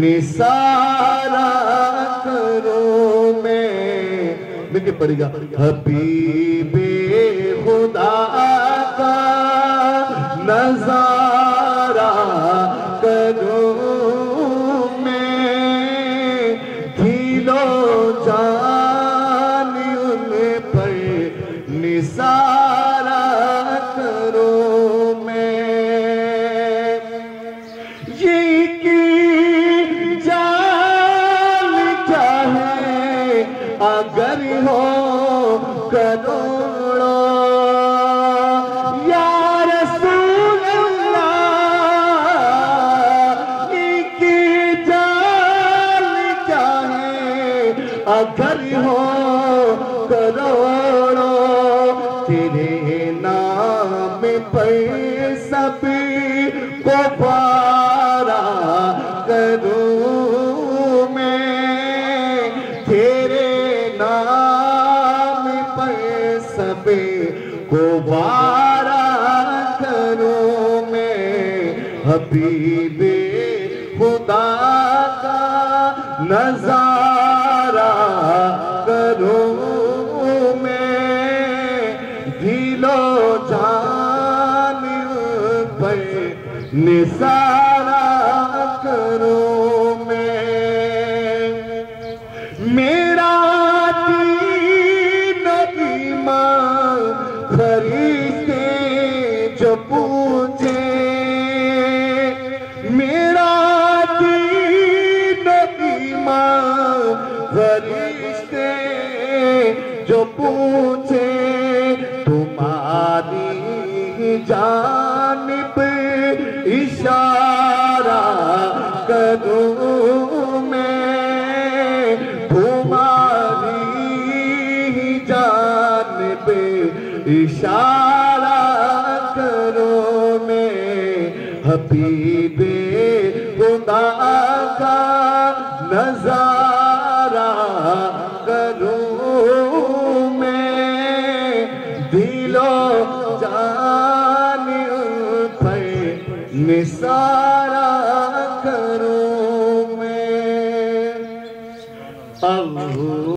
निसारा करूं मैं। देखिए पड़ेगा हबीबे खुदा का नजारा करूं मैं, दिलो जान उन पर निसारा करूं मैं। ये की जान चाहे अगर हो करोड़ों, या रसूल अल्लाह की जान चाहे अगर हो करोड़ों, तेरे नाम पर सब को पारा करूं मैं, तेरे नाम पर सब को पारा करूं मैं। हबीबे खुदा का नजारा करूं मैं, दिलो जान पर निसारा करूं मैं। मेरा दीन ईमान फरिश्ते जो पूछे, मेरा दीन ईमान फरिश्ते जो पूछे, तुम्हारी जानिब इशारा करूं मैं, तुम्हारी जानिब इशारा करूं मैं। हबीबे खुदा का नजारा करूं मैं, दिलो जान पर निसारा